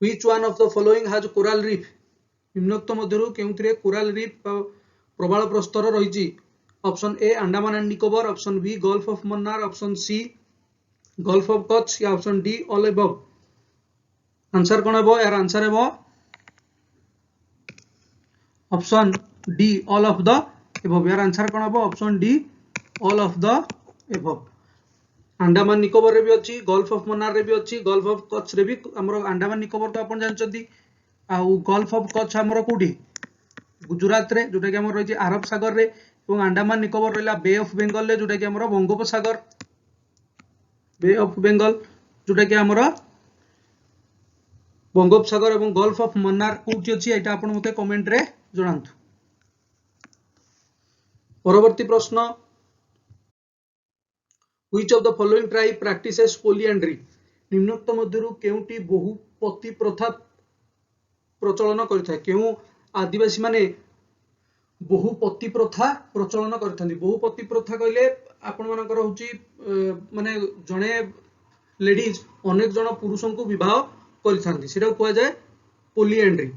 Which one of the following has coral reef? निम्नोक्त मध्यरु केउथिरे कोराल रीफ प्रबाल प्रस्तर रहिछि? Option A Andaman and Nicobar, option B gulf of Mannar, option C gulf of Kutch या option D all above. Answer कोन हेबो? यार आंसर हेबो option D all of the above. यार आंसर कोन हेबो? Option D all of the above. Andaman Nicobar रे भी अछि, गल्फ ऑफ मन्नार रे भी अछि, गल्फ ऑफ कच्छ रे भी। हमरो अंडमान निकोबर तो अपन जानचंती, आ गल्फ ऑफ कच्छ हमरो कोठी गुजरात रे, जोटा कि हमर रहिछि अरब सागर रे, और अंडमान निकोबर रहिला बे ऑफ बेंगल रे, जोटा कि हमरो बंगोपसागर, बे ऑफ बेंगल जोटा कि हमरो बंगोपसागर, और गल्फ ऑफ मन्नार कोठी अछि एटा अपन मते कमेंट रे जणांतु। परवर्ती प्रश्न, which of the following tribe practises polyandry? निम्नोक्त मध्यरु केउटी बहुपति प्रथा प्रचलन करिथाय? केउ आदिवासी माने बहुपति प्रथा प्रचलन करिथांती? बहुपति प्रथा कहले आपण मानकर होची माने जणे लेडीज अनेक जण पुरुषों को विवाह करिथांती, सेटा कोआ जाय पोलिएंड्री।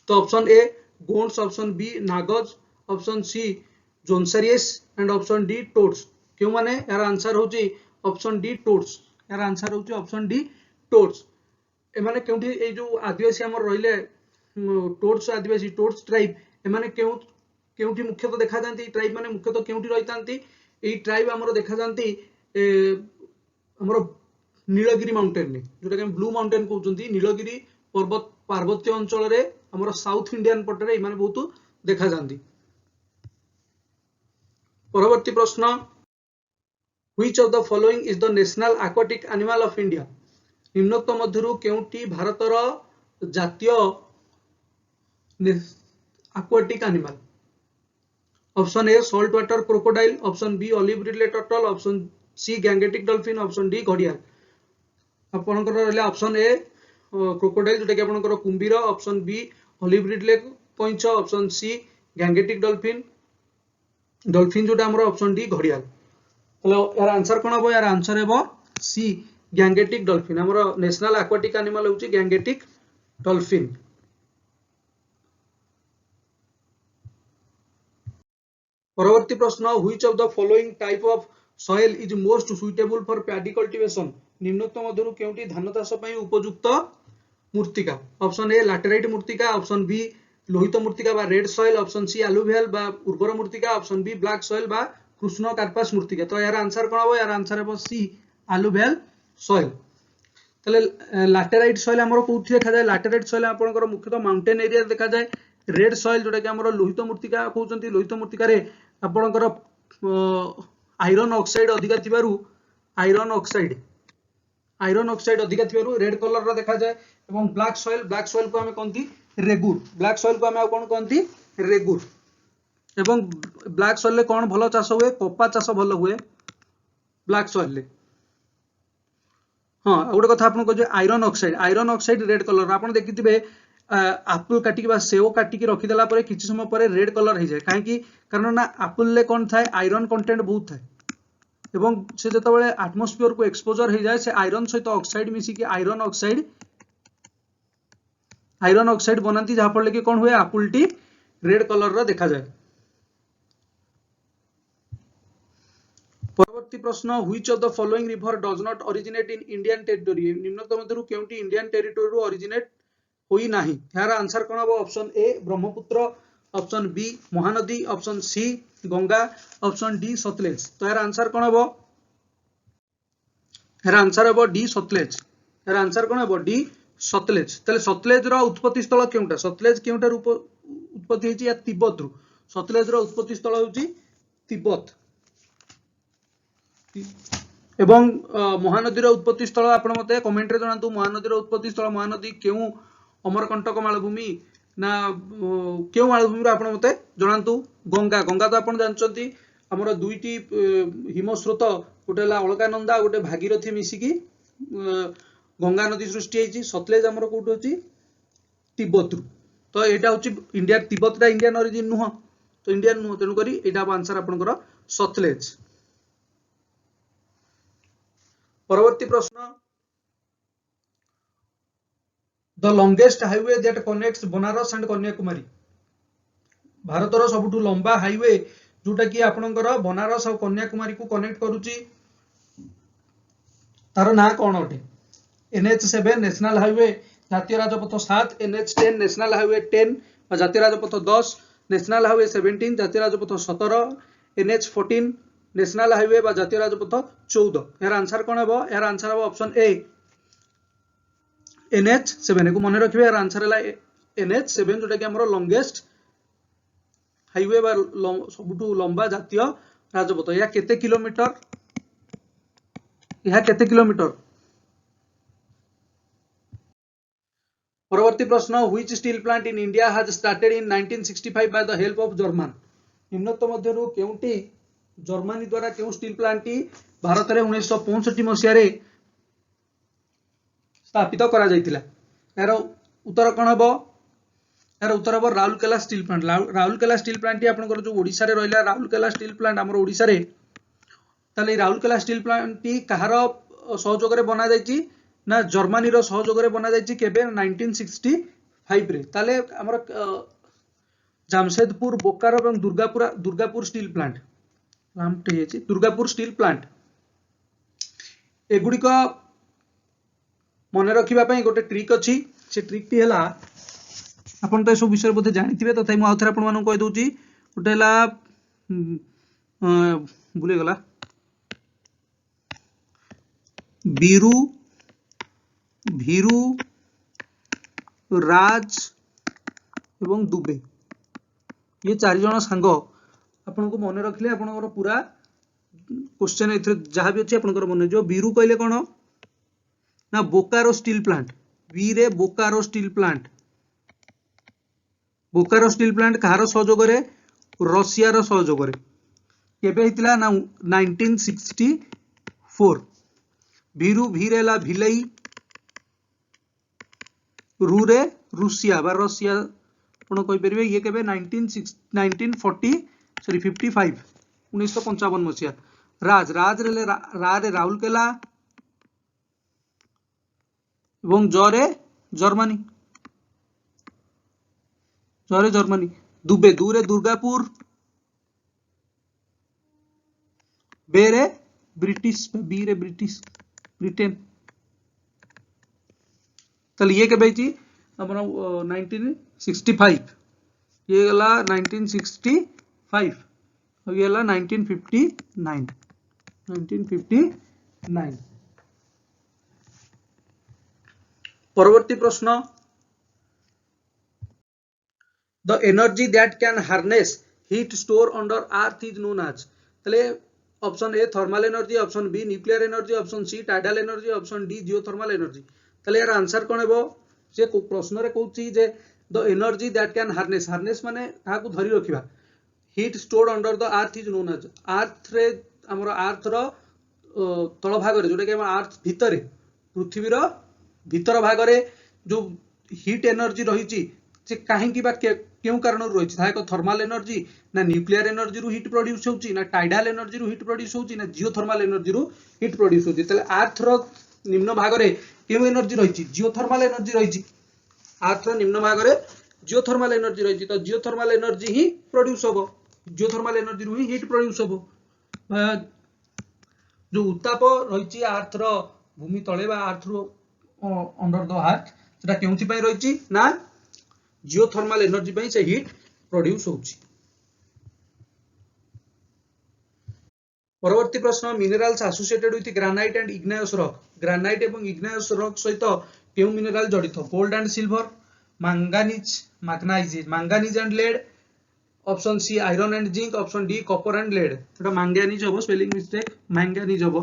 तो option A Gonds, option B Nagas, option C Jaunsaris and option D Todas. क्यों माने यार आंसर होची ऑप्शन डी टोड्स। यार आंसर होची ऑप्शन डी टोड्स। ए माने केउठी ए जो आदिवासी हमर रहिले टोड्स आदिवासी टोड्स ट्राइब, ए माने केउठी मुख्यतः देखा जांती ट्राइब माने मुख्यतः केउठी रहितांती? ए ट्राइब हमर देखा जांती हमर नीलगिरी माउंटेन ने, जोटा कि हम ब्लू माउंटेन कहउचंती। नीलगिरी पर्वत पार्वत्य अंचल रे हमर साउथ इंडियन पटरे ए माने बहुत देखा जांती। परवर्ती प्रश्न, which of the following is the national aquatic animal of India? निम्नोक्त मध्यरु केउटी भारतर जातीय aquatic animal? Option A salt water crocodile, option B olive ridley turtle, option C gangetic dolphin, option D घड़ियाल। आपनकर रहला ऑप्शन ए क्रोकोडाइल जोटा कि आपनकर कुंभीर, ऑप्शन बी ऑलिव रिडले कइंच, option C gangetic dolphin dolphin जोटा हमर ऑप्शन डी घड़ियाल। हेलो यार आंसर कोन हबो? यार आंसर हेबो सी गैंगेटिक डॉल्फिन। हमर नेशनल एक्वाटिक एनिमल होची गैंगेटिक डॉल्फिन। परवर्ती प्रश्न, which of the following type of soil is most suitable for paddy cultivation? निम्नोक्त मध्यरु केउटी धान चाष पई उपयुक्त मूर्तिका? ऑप्शन ए लैटेराइट मूर्तिका, ऑप्शन बी लोहित मूर्तिका बा red soil, option C alluvial बा उर्वर मूर्तिका, ऑप्शन बी ब्लैक सॉइल बा कृष्ण कार्पास मूर्तिका। तो यार आंसर कोन हबो? यार आंसर हेबो सी एलुवियल सॉइल। तले लैटेराइट सॉइल हमरो कोथि देखा जाय? लैटेराइट सॉइल आपनकर मुख्यतः माउंटेन एरिया देखा जाय। रेड सॉइल जोटा कि हमरो लोहित मूर्तिका कहउचंती, लोहित मूर्तिका रे आपनकर आयरन ऑक्साइड अधिका थिबारु आयरन ऑक्साइड अधिका थिबारु रेड कलर रा देखा जाय। एवं ब्लैक सॉइल को हमें कहंती रेगुर। ब्लैक सॉइल को हमें आ कोन कहंती? रेगुर। एवं ब्लैक सॉइल ले कोन भलो चाष हुए? कपा चाष भलो हुए ब्लैक सॉइल ले। हाँ गोटे कथा आपन को आयरन ऑक्साइड रेड कलर आपन देखिथिबे एप्पल काटिक बा सेव काटिक रखि देला परे किछि समय परे रेड कलर हो जाए। काहेकि कारण ना एप्पल ले कोन थाए आयरन कंटेंट बहुत थाए, एवं से जतबेले एटमॉस्फेयर को एक्सपोजर हो जाए से आयरन सहित ऑक्साइड मिसी कि आयरन ऑक्साइड बनाती, जहा फल कि कोन हुए एप्पल टी रेड कलर रा देखा जाए। परवर्ती प्रश्न, which of the following river does not originate in Indian territory? निम्नोक्त मध्यरु केउटी इंडियन टेरिटरी रु ओरिजिनेट होई नाही? यार आंसर कोन हबो? Option A Brahmaputra, option B Mahanadi, option C Ganga, option D Sutlej. तो यार आंसर कोन हबो? यार आंसर हबो डी सतलेज। यार आंसर कोन हबो? डी सतलेज। तले सतलेज रो उत्पत्ति स्थल केउटा? सतलेज केउटा रूप उत्पत्ति हेची? या तिब्बत रु। सतलेज रो उत्पत्ति स्थल होची तिब्बत। एवं महानदी रो उत्पत्ति स्थल आपण मते कमेंट रे जणातु। महानदी रो उत्पत्ति स्थल महानदी केउ अमरकंटक मालभूमि ना केउ मालभूमि रो आपण मते जणातु। गंगा तो आपण जानचंती हमर दुईटी हिमस्रोत, गोटे हला अलकानंदा, गोटे भागीरथी मिसिकी गंगा नदी सृष्टि हेची। सतलेज हमर कोठ होची? तिब्बत रु। तो एटा होची इंडिया, तिब्बत रा इंडियन ओरिजिन नुह, तो इंडियन नुह, तेनु करी एटा आंसर आपनकर सतलेज। परवर्ती प्रश्न, the longest highway that connects Banaras and Kanyakumari भारतर सबुठु लंबा हाईवे जोटा कि आपणकर बनारस और कन्याकुमारी को कनेक्ट करूची तार ना कौन अटे NH7 नेशनल हाईवे जातीय राजपथ 7 NH10 नेशनल हाईवे 10 और जातीय राजपथ 10 नेशनल हाईवे 17 जातीय राजपथ 17 NH14 नेशनल हाईवे बा जातीय राजपथ 14 यार आंसर कौन है यार आंसर है ऑप्शन ए NH7 को मन रखिए यार आंसर है NH7 जोटा कि हमरो लॉन्गेस्ट हाईवे बा सबुठु लंबा जातीय राजपथ या केते किलोमीटर परवर्ती प्रश्न which steel plant in India has started in 1965 by the help of German निम्नोक्त मध्यरु केउटी जर्मनी द्वारा केउ स्टील प्लांट टी भारत रे 1965 मसिया रे स्थापित करा जायतिला यार उत्तर कोन हबो यार उत्तर हबो Rourkela steel plant Rourkela steel plant T आपनकर जो ओडिसा रे रहला राउरकेला स्टील प्लांट हमर ओडिसा रे ताले राउरकेला स्टील प्लांट टी कहार सहयोग रे बना जायछि ना जर्मनी रो सहयोग रे बना जायछि केबे 1965 रे ताले हमर जामशेदपुर बोकारो एवं दुर्गापुर स्टील प्लांट नामटे हेछि दुर्गापुर स्टील प्लांट एगुडी को मन रखिबा पई गोटे ट्रिक अछि से ट्रिक टी हला आपन तो सब विषय बोधे जानिथिबे तथापि मु आउथरा आपन मानु कहि दउची गोटे हला भूले गला भीरू राज एवं दुबे ये चार जन सांग आपन को मन रखले आपन पूरा क्वेश्चन एथरे जहां भी अछि आपन मन जो बीरू कहले कोन ना बोकारो स्टील प्लांट बी रे बोकारो स्टील प्लांट कहार सहयोग रे रशिया रो सहयोग रे केबे हितला ना 1964 भीरू भीरेला भिलई रू रे रूसिया बा रशिया आपण कहि परिबे ये केबे 1955 मसिया राज रे राउरकेला एवं जरे जर्मनी दुबे दूरे दुर्गापुर बेरे ब्रिटिश बीरे ब्रिटेन तले ये के बेची हमर 1965 ये गला 1965 और ये गला 1959 परवर्ती प्रश्न the energy that can harness heat store under earth is known as तले option A thermal energy option B nuclear energy option C tidal energy option D geothermal energy तले यार आंसर कोन हेबो जे प्रश्न रे कहउची जे the energy that can harness माने ताहा को धरि रखिबा heat stored under the earth is known as earth रे हमर अर्थ रो तळ भाग रे जोटा कि हम अर्थ भितरे पृथ्वी रो भितर भाग रे जो हीट एनर्जी रहिची से काहे की बा केउ कारण रही है थर्मल एनर्जी ना न्यूक्लियर एनर्जी रु हीट प्रोड्यूस होची ना टाइडल एनर्जी रु हीट प्रोड्यूस होची ना जियोथर्मल एनर्जी रु हीट प्रोड्यूस होची तले अर्थ रो निम्न भाग रे केउ एनर्जी रही जियोथर्मल एनर्जी रही अर्थ रो निम्न भाग रे जियोथर्मल एनर्जी रही तो जियोथर्मल एनर्जी ही प्रोड्यूस होबो जियोथर्मल एनर्जी रु ही हीट प्रोड्यूस होबो जो उत्ताप रही अर्थ रो भूमि तळे बा अर्थ रो अंडर द अर्थ सेटा केउथि पई रही ना जियोथर्मल एनर्जी पई से हीट प्रोड्यूस होची परवर्ती प्रश्न minerals associated with granite and igneous rock granite एवं इग्नियस रॉक सहित केउ मिनरल जड़ित gold and silver manganese and lead option C iron and zinc option D copper and lead एटा मैंगानीज होबो स्पेलिंग मिस्टेक मैंगानीज होबो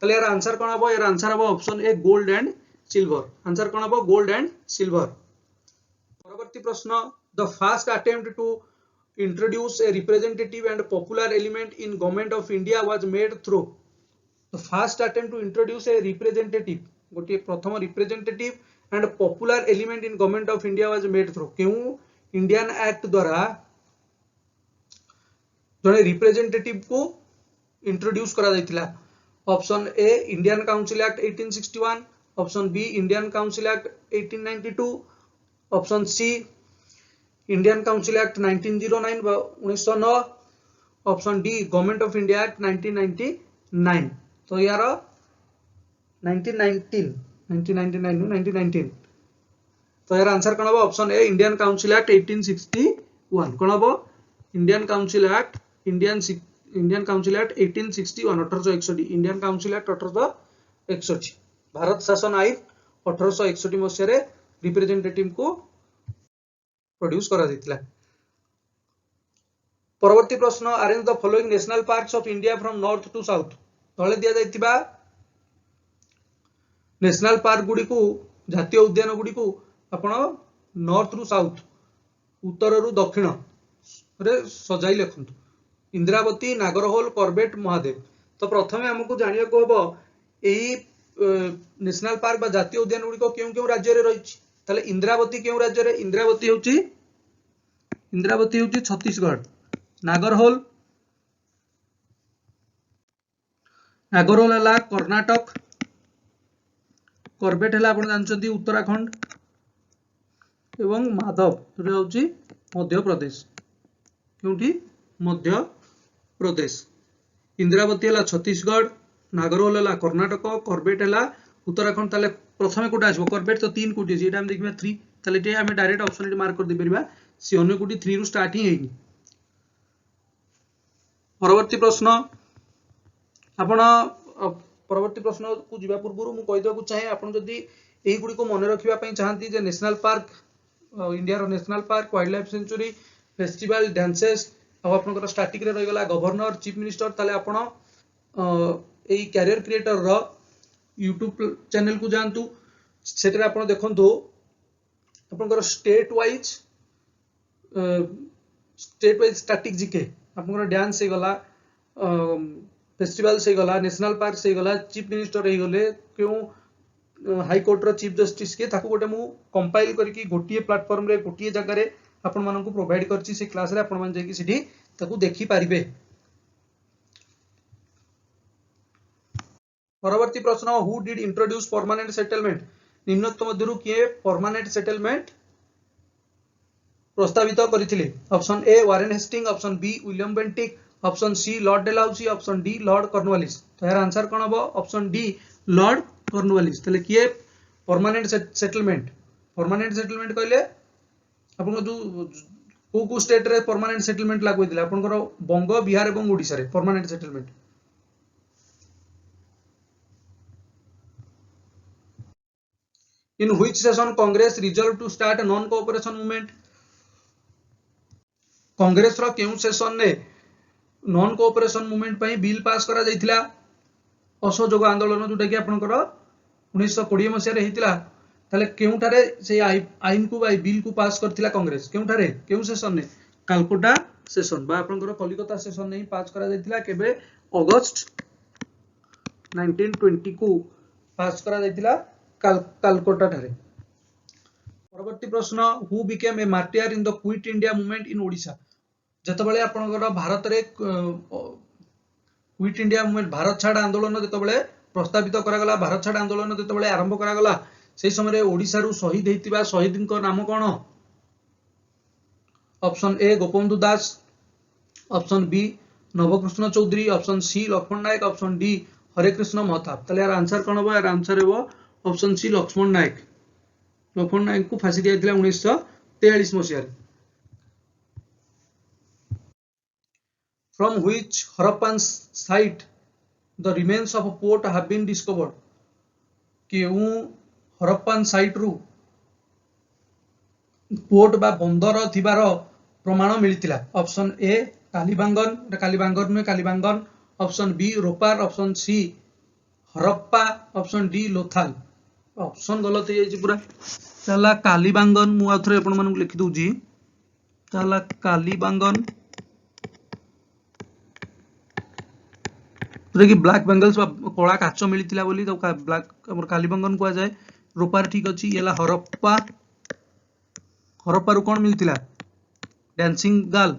तले यार answer कोन होबो यार आंसर होबो option A gold and silver answer कोन होबो गोल्ड एंड सिल्वर परवर्ती प्रश्न the first attempt to introduce a representative and popular element in government of India was made through the first attempt to introduce a representative गोटे प्रथम representative and popular element in government of India was made through केउ Indian act द्वारा जने representative को introduce करा जायतिला option A Indian council act 1861 option B Indian council act 1892, option C Indian council act 1909 बा 1909, option D government of India act 1999। तो यार 1919 तो यार आंसर कौन हम option A Indian council act 1861 कौन हम Indian council act 1861 1861 Indian council act 1861 भारत शासन आईन 1861 मसीह रिप्रेजेंटेटिव को प्रोड्यूस करा दिथिला। परवर्ती प्रश्न arrange the following national parks of India from north to south तळे दिया जायतिबा नेशनल पार्क गुडी को जातीय उद्यान गुडी को आपण नॉर्थ रु साउथ उत्तर रु दक्षिण रे सजाई लिखंतु इंद्रावती नागरहोल कॉर्बेट महादेव। तो प्रथमे हमकु जानिया को हबो एही नेशनल पार्क बा जातीय उद्यान गुडी को केउ राज्य रे रहिछि ताले इंद्रावती केउ राज्य रे इंद्रावती होची छत्तीसगढ़ नागरहोल हला कर्नाटक कॉर्बेट हला आपण जानछंती उत्तराखंड एवं माधव रे होची मध्य प्रदेश केउठी मध्य प्रदेश इंद्रावती हला छत्तीसगढ़ नागरहोल हला कर्नाटक कॉर्बेट हला उत्तराखंड ताले प्रथमे कोटा आछो कॉर्बेट तो 3 कोटी जेटा हम देखबा 3 ताले जे हम डायरेक्ट ऑप्शन रे मार्क कर दे परिबा सी अन्य कोटी 3 रु स्टार्ट ही हेनी। परवर्ती प्रश्न आपण परवर्ती प्रश्न को जीवा पूर्व मु कहि दो चाहे आपण जदी एही गुडी को मन रखिबा पई चाहंती जे नेशनल पार्क इंडिया रो national park wildlife sanctuary festival dances अब आपनकर स्टैटिक रे रहि गला गवर्नर चीफ मिनिस्टर ताले आपण एही कैरियर क्रिएटर रो YouTube चैनल को जानतु सेटरे आपण देखंतु आपनकर स्टेट वाइज स्टैटिक जीके आपनकर डांस हे गला फेस्टिवल से गला नेशनल पार्क से गला चीफ मिनिस्टर हे गले क्यों हाई कोर्ट रो चीफ जस्टिस के ताको गोटे मु कंपाइल करके गोटिए प्लेटफॉर्म रे गोटिए जगह रे आपण मानन को प्रोवाइड करछि से क्लास रे आपण मान जे कि सिटी ताको देखि पारिबे। परवर्ती प्रश्न who did introduce permanent settlement निम्नोक्त मध्यरु किए परमानेंट सेटलमेंट प्रस्तावित करथिले option A Warren Hastings option B William Bentinck option C Lord Dalhousie option D Lord Cornwallis. तो यार आंसर कोन हबो ऑप्शन डी लॉर्ड कॉर्नवालिस। तले किए परमानेंट सेटलमेंट कहले आपन जो को स्टेट रे परमानेंट सेटलमेंट लागु दिला आपन बंग बिहार एवं ओडिसा रे permanent settlement. In which session Congress resolve to start non cooperation movement Congress रो केउ सेशन ने नॉन कोऑपरेशन मूवमेंट पई बिल पास करा जायतिला असहयोग आंदोलन जोटा कि आपनकर 1920 मसिया रे हितिला ताले केउठारे से आईन को बाय बिल को पास करथिला कांग्रेस केउठारे केउ सेशन ने कालकोटा सेशन बा आपनकर कलिकता सेशन ने पास करा जायतिला केबे अगस्त 1920 को पास करा जायतिला कालकोटा ठारे। परवर्ती प्रश्न who became a martyr in the quit India movement in Odisha जतबेले आपनकर भारत रे क्विट इंडिया मूवमेंट भारत छाड़ आंदोलन जतबेले प्रस्तावित करा गला भारत छाड़ आंदोलन जतबेले आरंभ करा गला सेही समय रे ओडिसा रु शहीद हेतिबा शहीदଙ୍କ नाम कोन option A Gopabandhu Das option B Nabakrushna Choudhury option C Laxman Nayak option D Hare Krushna Mahtab. तले यार आंसर कोन हो यार आंसर हेबो ऑप्शन सी लक्ष्मण नायक को फांसी दिया 1943 मसीह। From which Harappan site the remains of a port have been discovered केउ हरप्पान साइट रु पोर्ट बा बंदर थिबार प्रमाण मिलितिला option A Kalibangan option B Ropar option C Harappa option D Lothal. Option गलत है जी पूरा चला कालीबांगन मु आथरे आपण मानक लिखि दोजी चला कालीबांगन जो कि ब्लैक बेंगल्स कला काच मिलता बोली तो ब्लैक हमर कालीबांगन को जाए रोपार ठीक अच्छी ये हरप्पा रु कौन मिलता डांसिंग गर्ल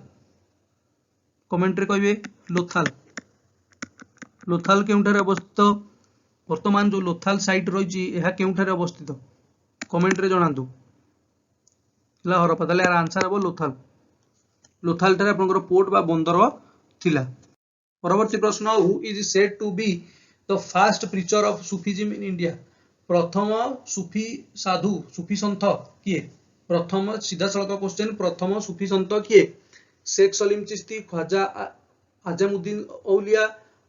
कमेंट रे कहबे लोथाल केउठारे अवस्थित वर्तमान जो लोथाल साइट रही है केउठारे अवस्थित कमेंट रे जणांतु ला हरप्पा ताले यार आंसर हो लोथल लोथल ठारे आपनकर पोर्ट बा बंदर थिला परवर्ती प्रश्न who is said to be the fast preacher of Sufism in India प्रथम सूफी साधु सूफी संत किए प्रथम सीधा सड़क क्वेश्चन प्रथम सूफी संत किए Sheikh Salim Chishti Khwaja Azamuddin Auliya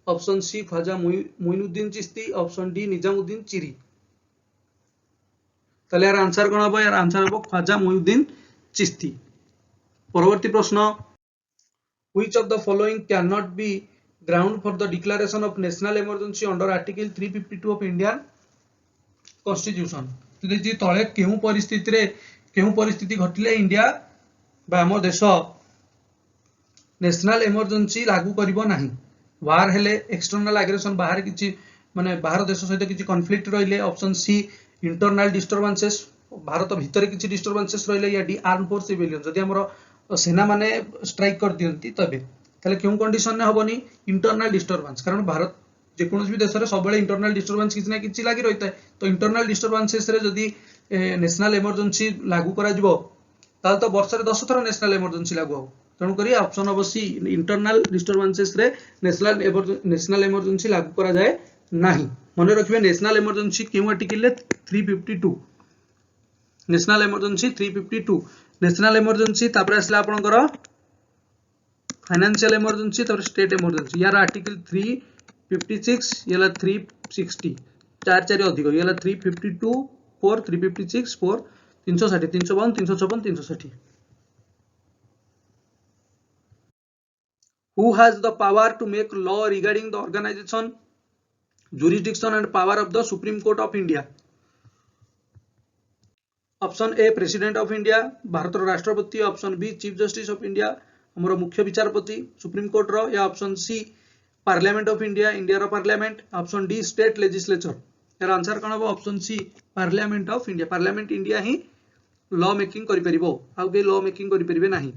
option C Khwaja Moinuddin Chishti option D Nizamuddin चिरी ताले यार आंसर कोन हो यार आंसर हो ख्वाजा मोइनुद्दीन चिश्ती परवर्ती प्रश्न which of the following can not be ground for the declaration of national emergency under article 352 of Indian constitution जी तळे केउ परिस्थिति घटिले इंडिया बा हमर देश नेशनल इमरजेंसी लागू करिवो नाही वार हेले एक्सटर्नल एग्रेशन बाहर किछि माने बाहर देश सहित किछि कॉन्फ्लिक्ट रहिले option C internal disturbances Bharat भीतर किछि डिस्टर्बेंसेस रहिले या डी आर्म फोर्स सिविलियन जदि हमर सेना माने स्ट्राइक कर दियंती तबे ताले केउ कंडीशन ने हबनी इंटरनल डिस्टर्बेंस कारण भारत जे कोनोस भी देश रे सबले इंटरनल डिस्टर्बेंस किछि ना किछि लागि रहिता है तो इंटरनल डिस्टर्बेंसेस रे जदि नेशनल इमरजेंसी लागू करा जिवो ताल तो वर्ष रे 10 थर नेशनल इमरजेंसी लागू हो तेणु करी option of C internal disturbances रे नेशनल इमरजेंसी लागू करा जाए नाही मने रखिबे नेशनल इमरजेंसी केउ article 352 national emergency 352 national emergency तापर आसला आपनकर फाइनेंशियल इमरजेंसी तापर स्टेट इमरजेंसी यार आर्टिकल 356 येला 360 चार चार अधिक येला 352 4 356 4 360 352 356 360 who has the power to make law regarding the organization jurisdiction and power of the Supreme Court of India option A president of India Bharat राष्ट्रपति option B chief justice of India हमरो मुख्य विचारपति Supreme Court रो या option C parliament of India India रो parliament option D state legislature यार answer कोन हो option C parliament of India parliament India ही लॉ मेकिंग करि परिबो आ के लॉ मेकिंग करि परिबे नाही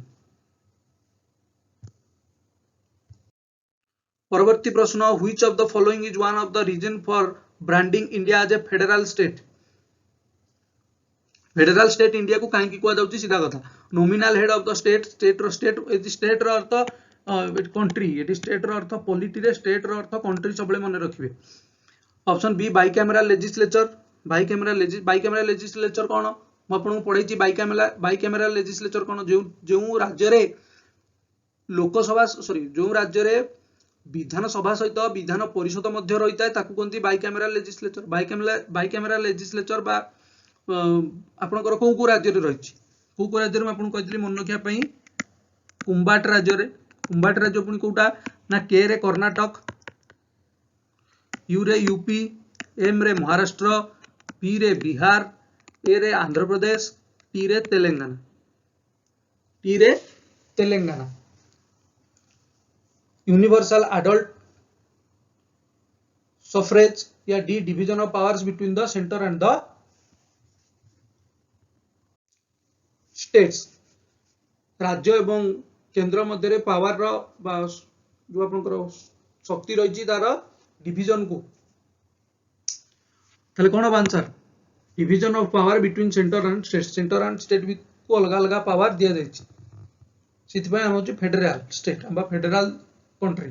परवर्ती प्रश्न which of the following is one of the reason for branding India as a federal state federal state India को काहे की कुआ जाउची सीधा कथा nominal head of the state रो अर्थ कंट्री एटी स्टेट रो अर्थ पॉलिटी रे स्टेट रो अर्थ कंट्री सबले मन रखिबे ऑप्शन बी बाइकैमरल लेजिस्लेचर कोन म आपन पढैची बाइकैमरल लेजिस्लेचर कोन जो राज्य रे लोकसभा जो राज्य रे विधान सभा सहित विधान परिषद मध्य रहिता है ताकू कोनती बाइकैमरल लेजिस्लेचर बा आपनकर को राज्य रे रहिछि को राज्य रे आपन कहतली मन रखिया पई कुंबाट राज्य पुनी कोटा ना के रे कर्नाटक यू रे यूपी एम रे महाराष्ट्र पी रे बिहार ए रे आंध्र प्रदेश टी रे तेलंगाना यूनिवर्सल एडल्ट सफरेज या D division of powers between the centre and the states राज्य एवं केंद्र मध्य रे पावर रो जो आपनकर शक्ति रहिछि तार डिवीजन को ताले कोन answer division of power between centre and state को अलग अलग पावर दिया जाइछि सिथि हम होछि फेडरल स्टेट बा फेडरल कंट्री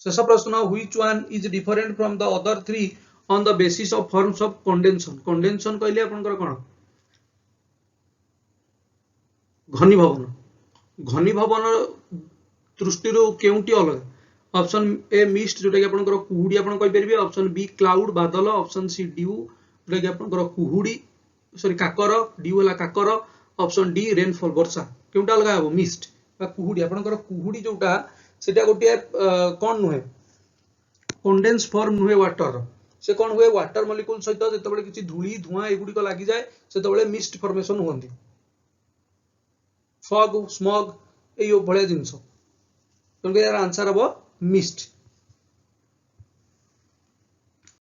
शेष प्रश्न which one is different from the other three on the basis of forms of condensation कहले आपनकर कोन घनीभवन दृष्टि केउटी अलग ऑप्शन ए मिस्ट जोटा कि आपनकर कुहुडी आपन कहि परिबे ऑप्शन बी क्लाउड बादल ऑप्शन सी ड्यू जोटा कि आपनकर कुहुडी काकर ड्यू वाला काकर ऑप्शन डी रेनफॉल वर्षा केउटा अलग हबो मिस्ट बा कुहुडी आपनकर कुहुडी जोटा सेटा गोटे कोन नुहे कंडेंस फॉर्म नुहे वाटर से कोन हुए वाटर मॉलिक्यूल सहित जेतबेले किछि धूली धुआं एगुडी को लागि जाय सेतबेले मिस्ट फॉर्मेशन होंदी फॉग स्मॉग एयो भले जिंस तो यार आंसर हबो मिस्ट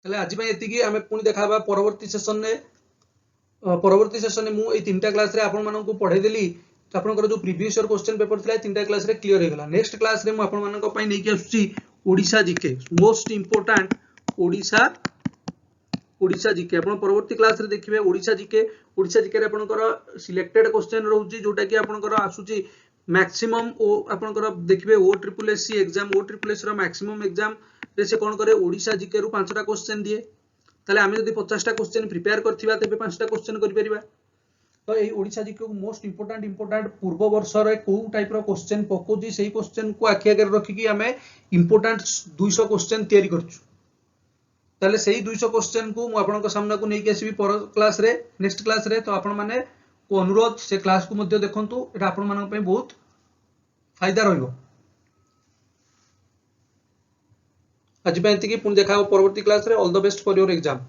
तले आज पय एति कि हमें पुनी देखाबा परवर्ती सेशन मु ए तीनटा क्लास रे आपन मानन को पढाई देली तो आपनकर जो प्रीवियस ईयर क्वेश्चन पेपर थिला तीनटा क्लास रे क्लियर हे गेला नेक्स्ट क्लास रे मु आपन मानन को पय नै कि आछी Odisha GK most important Odisha Odisha GK आपण परवर्ती क्लास रे देखिबे ओडिशा जीके रे आपनकर सिलेक्टेड क्वेश्चन रहउची जोटा कि आपनकर आसुची मैक्सिमम ओ आपनकर देखिबे OSSC एग्जाम OSSC रो मैक्सिमम एग्जाम रे से कोन करे ओडिशा जीके रु 5टा क्वेश्चन दिए ताले आमे जदी 50टा क्वेश्चन प्रिपेयर करथिबा तेबे 5टा क्वेश्चन करि परिबा तो एई ओडिशा जीके को मोस्ट इंपोर्टेंट पूर्व वर्ष रे को टाइप रो क्वेश्चन पकोजी सेही क्वेश्चन को आखि आगे रखि कि आमे इंपोर्टेंट 200 क्वेश्चन तयारी करछु ताले सेही 200 क्वेश्चन को मु आपन सामना को नेकी आसीबी पर क्लास रे नेक्स्ट क्लास रे तो आपण माने को अनुरोध से क्लास को मध्ये देखंतु एटा आपण मानन पे बहुत फायदा रहइबो आज पे एतिकी पुन देखा परवर्ती क्लास रे all the best for your exam.